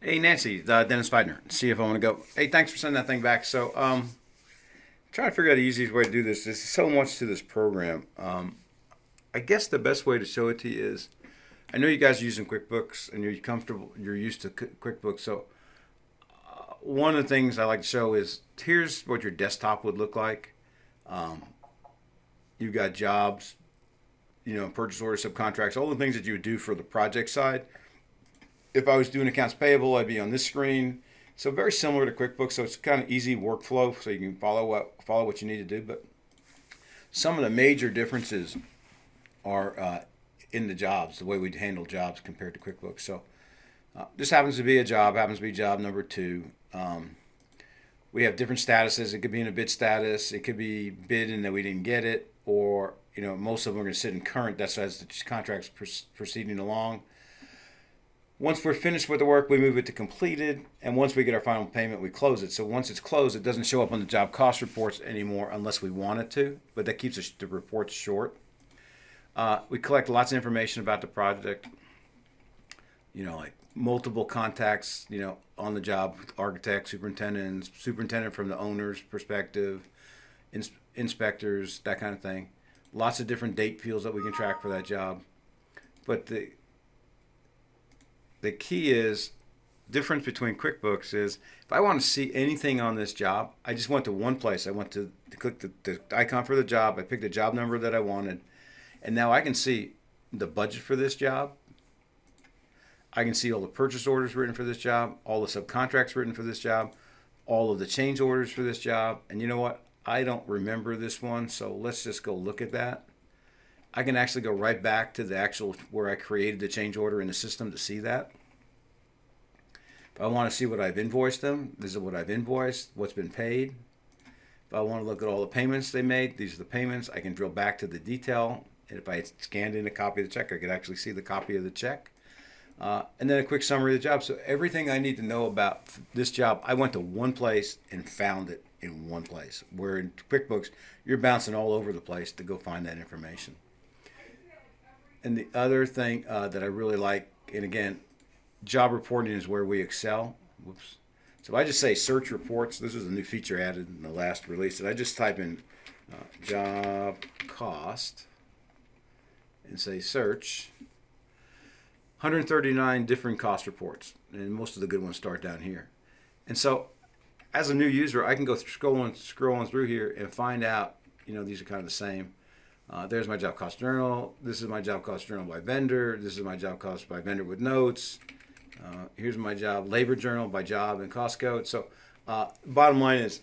Hey Nancy, Dennis Feidner, CFO. I want to go. Hey, thanks for sending that thing back. Trying to figure out the easiest way to do this. There's so much to this program. I guess the best way to show it to you is, I know you guys are using QuickBooks and you're comfortable, you're used to QuickBooks. So one of the things I like to show is here's what your desktop would look like. Um, you've got jobs, purchase order, subcontracts, all the things that you would do for the project side. If I was doing accounts payable, I'd be on this screen. So very similar to QuickBooks. So it's kind of easy workflow, so you can follow what you need to do. But some of the major differences are in the jobs, the way we handle jobs compared to QuickBooks. So this happens to be a job, happens to be job number two. We have different statuses. It could be in a bid status. It could be bid and that we didn't get it, or most of them are going to sit in current. That's as the contract's proceeding along. Once we're finished with the work, we move it to completed, and once we get our final payment, we close it. So once it's closed, it doesn't show up on the job cost reports anymore unless we want it to, but that keeps the reports short. We collect lots of information about the project, like multiple contacts, on the job, architect, superintendent from the owner's perspective, inspectors, that kind of thing. Lots of different date fields that we can track for that job. But the key is difference between QuickBooks is if I want to see anything on this job, I just went to one place. I went to click the icon for the job. I picked the job number that I wanted, and now I can see the budget for this job. I can see all the purchase orders written for this job, all the subcontracts written for this job, all of the change orders for this job. And you know what? I don't remember this one, so let's just go look at that. I can actually go right back to the actual where I created the change order in the system to see that. If I want to see what I've invoiced them, this is what I've invoiced, what's been paid. If I want to look at all the payments they made, these are the payments. I can drill back to the detail. And if I had scanned in a copy of the check, I could actually see the copy of the check. And then a quick summary of the job. So everything I need to know about this job, I went to one place and found it in one place. Where in QuickBooks, you're bouncing all over the place to go find that information. And the other thing that I really like, and again, job reporting is where we excel. Whoops. So if I just say search reports, this was a new feature added in the last release. And I just type in job cost and say search. 139 different cost reports, and most of the good ones start down here. And so, as a new user, I can go scrolling through here and find out. These are kind of the same. There's my job cost journal. This is my job cost journal by vendor. This is my job cost by vendor with notes. Here's my job labor journal by job and cost code. So, bottom line is,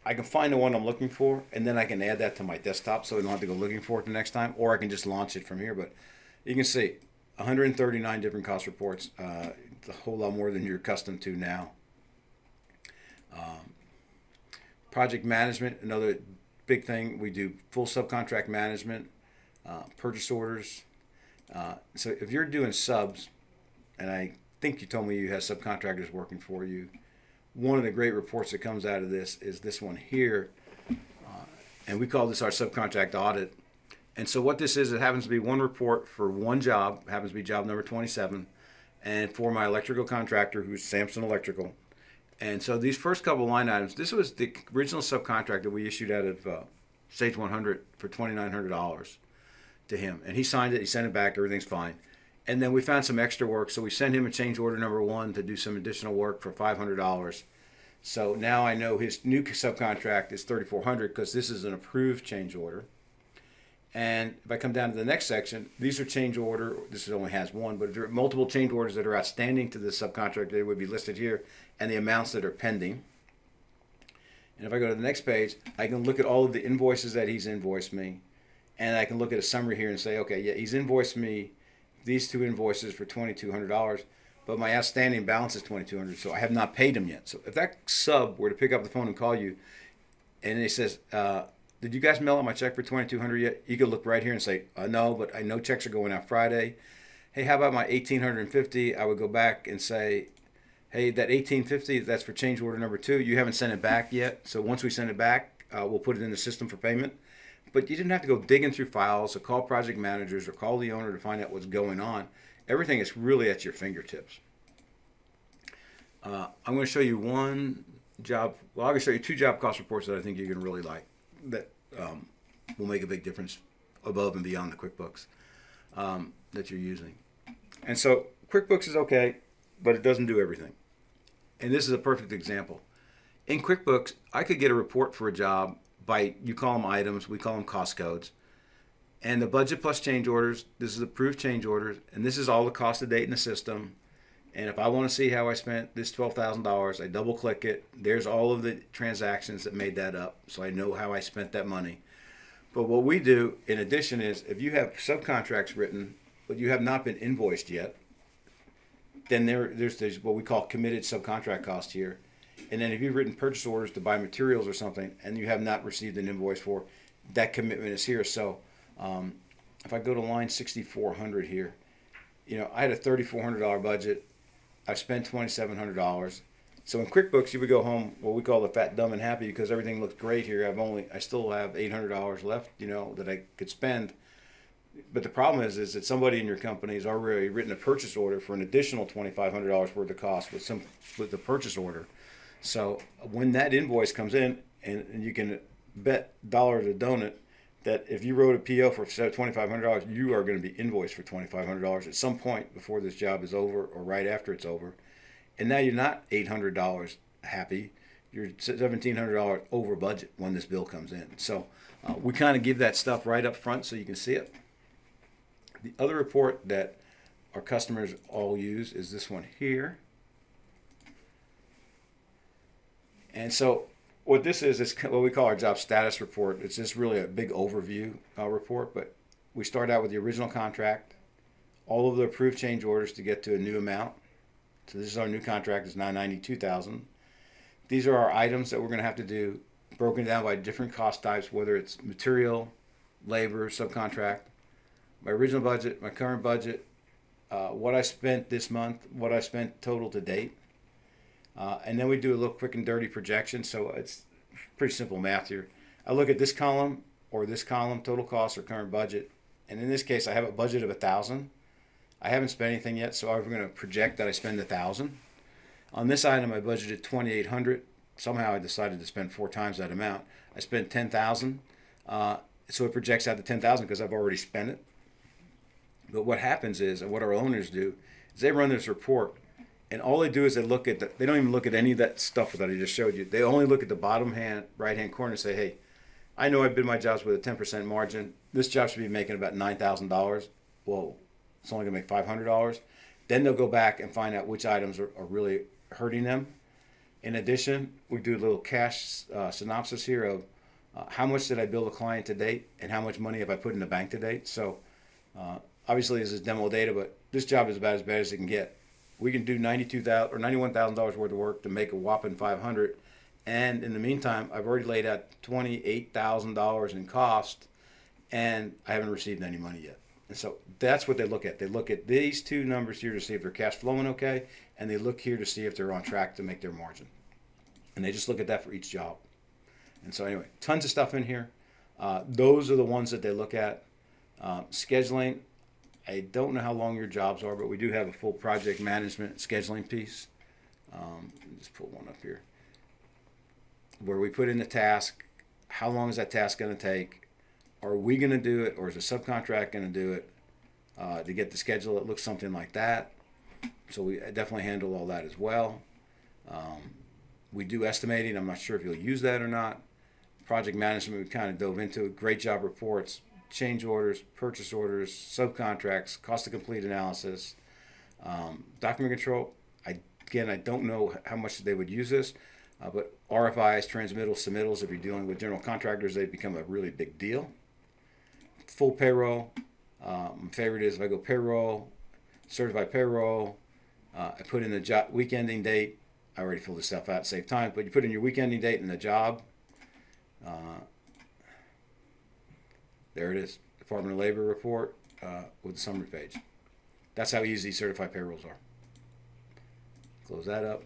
I can find the one I'm looking for, and then I can add that to my desktop, so I don't have to go looking for it the next time, or I can just launch it from here. But you can see 139 different cost reports, a whole lot more than you're accustomed to now. Project management, another big thing. We do full subcontract management, purchase orders. So if you're doing subs, and I think you told me you have subcontractors working for you, one of the great reports that comes out of this is this one here, and we call this our subcontract audit. And so what this is, it happens to be one report for one job, happens to be job number 27, and for my electrical contractor, who's Samson Electrical. And so these first couple line items, this was the original subcontract that we issued out of Sage 100 for $2,900 to him. And he signed it, he sent it back, everything's fine. And then we found some extra work, so we sent him a change order number one to do some additional work for $500. So now I know his new subcontract is $3,400 because this is an approved change order. And if I come down to the next section, these are change order. This only has one, but there are multiple change orders that are outstanding to this subcontractor. They would be listed here, and the amounts that are pending. And if I go to the next page, I can look at all of the invoices that he's invoiced me, and I can look at a summary here and say, okay, yeah, he's invoiced me these two invoices for $2,200, but my outstanding balance is $2,200, so I have not paid him yet. So if that sub were to pick up the phone and call you, and he says, did you guys mail out my check for $2,200 yet? You could look right here and say, no, but I know checks are going out Friday. Hey, how about my $1,850? I would go back and say, hey, that $1,850, that's for change order number two. You haven't sent it back yet. So once we send it back, we'll put it in the system for payment. But you didn't have to go digging through files or call project managers or call the owner to find out what's going on. Everything is really at your fingertips. I'm going to show you one job. Well, I'm going to show you two job cost reports that I think you're going to really like. That will make a big difference above and beyond the QuickBooks that you're using. And so QuickBooks is okay, but it doesn't do everything. And this is a perfect example. In QuickBooks, I could get a report for a job by, you call them items, we call them cost codes. And the budget plus change orders, this is approved change orders, and this is all the cost to date in the system. And if I want to see how I spent this $12,000, I double click it. There's all of the transactions that made that up, so I know how I spent that money. But what we do in addition is if you have subcontracts written, but you have not been invoiced yet, then there's what we call committed subcontract cost here. And then if you've written purchase orders to buy materials or something and you have not received an invoice for, that commitment is here. So if I go to line 6400 here, I had a $3,400 budget. I spent $2,700. So in QuickBooks, you would go home, what we call the fat, dumb, and happy, because everything looks great here. I still have $800 left, that I could spend. But the problem is that somebody in your company has already written a purchase order for an additional $2,500 worth of cost with the purchase order. So when that invoice comes in, and you can bet dollar to donut that if you wrote a PO for $2,500, you are going to be invoiced for $2,500 at some point before this job is over or right after it's over. And now you're not $800 happy. You're $1,700 over budget when this bill comes in. So we kind of give that stuff right up front so you can see it. The other report that our customers all use is this one here. And so what this is what we call our job status report. It's just really a big overview report, but we start out with the original contract, all of the approved change orders to get to a new amount. So this is our new contract, it's $992,000. These are our items that we're going to have to do, broken down by different cost types, whether it's material, labor, subcontract, my original budget, my current budget, what I spent this month, what I spent total to date. And then we do a little quick and dirty projection. So it's pretty simple math here. I look at this column or this column, total cost or current budget. And in this case, I have a budget of $1,000. I haven't spent anything yet, so I'm going to project that I spend $1,000. On this item, I budgeted $2,800. Somehow I decided to spend 4 times that amount. I spent $10,000. So it projects out to $10,000 because I've already spent it. But what happens is, and what our owners do, is they run this report, and all they do is they don't even look at any of that stuff that I just showed you. They only look at the bottom right-hand corner and say, hey, I know I bid my jobs with a 10% margin. This job should be making about $9,000. Whoa, it's only going to make $500. Then they'll go back and find out which items are really hurting them. In addition, we do a little cash synopsis here of how much did I bill the client to date and how much money have I put in the bank to date. So obviously this is demo data, but this job is about as bad as it can get. We can do $92,000 or $91,000 worth of work to make a whopping $500. And in the meantime, I've already laid out $28,000 in cost, and I haven't received any money yet. And so that's what they look at. They look at these two numbers here to see if they're cash flowing okay, and they look here to see if they're on track to make their margin. And they just look at that for each job. And so anyway, tons of stuff in here. Those are the ones that they look at. Scheduling, I don't know how long your jobs are, but we do have a full project management scheduling piece. Just pull one up here, where we put in the task. How long is that task going to take? Are we going to do it, or is a subcontract going to do it? To get the schedule, it looks something like that. So we definitely handle all that as well. We do estimating. I'm not sure if you'll use that or not. Project management, we kind of dove into it. Great job reports, change orders, purchase orders, subcontracts, cost to complete analysis, document control. I don't know how much they would use this, but RFIs, transmittals, submittals, if you're dealing with general contractors, they become a really big deal. Full payroll. My favorite is if I go payroll, certified payroll, I put in the job week ending date. I already filled this stuff out, save time, but you put in your week ending date and the job. There it is, Department of Labor report with the summary page. That's how easy certified payrolls are. Close that up.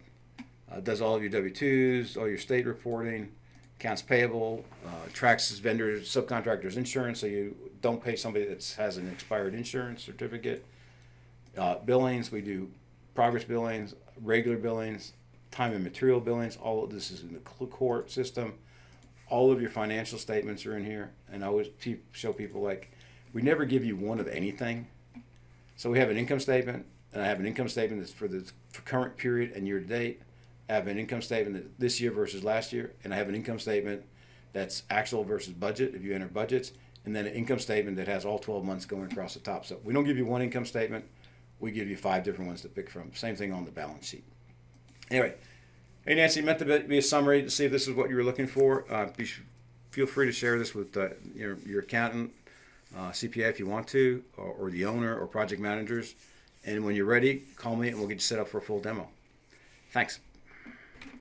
Does all of your W-2s, all your state reporting, accounts payable, tracks vendors, subcontractors, insurance, so you don't pay somebody that has an expired insurance certificate. Billings, we do progress billings, regular billings, time and material billings. All of this is in the court system. All of your financial statements are in here. And I always show people, like, we never give you one of anything. So we have an income statement, and I have an income statement that's for the current period and year to date. I have an income statement that this year versus last year, and I have an income statement that's actual versus budget if you enter budgets, and then an income statement that has all 12 months going across the top. So we don't give you one income statement. We give you 5 different ones to pick from. Same thing on the balance sheet. Anyway, hey Nancy, meant to be a summary to see if this is what you were looking for. Feel free to share this with your accountant, CPA if you want to, or the owner or project managers. And when you're ready, call me and we'll get you set up for a full demo. Thanks.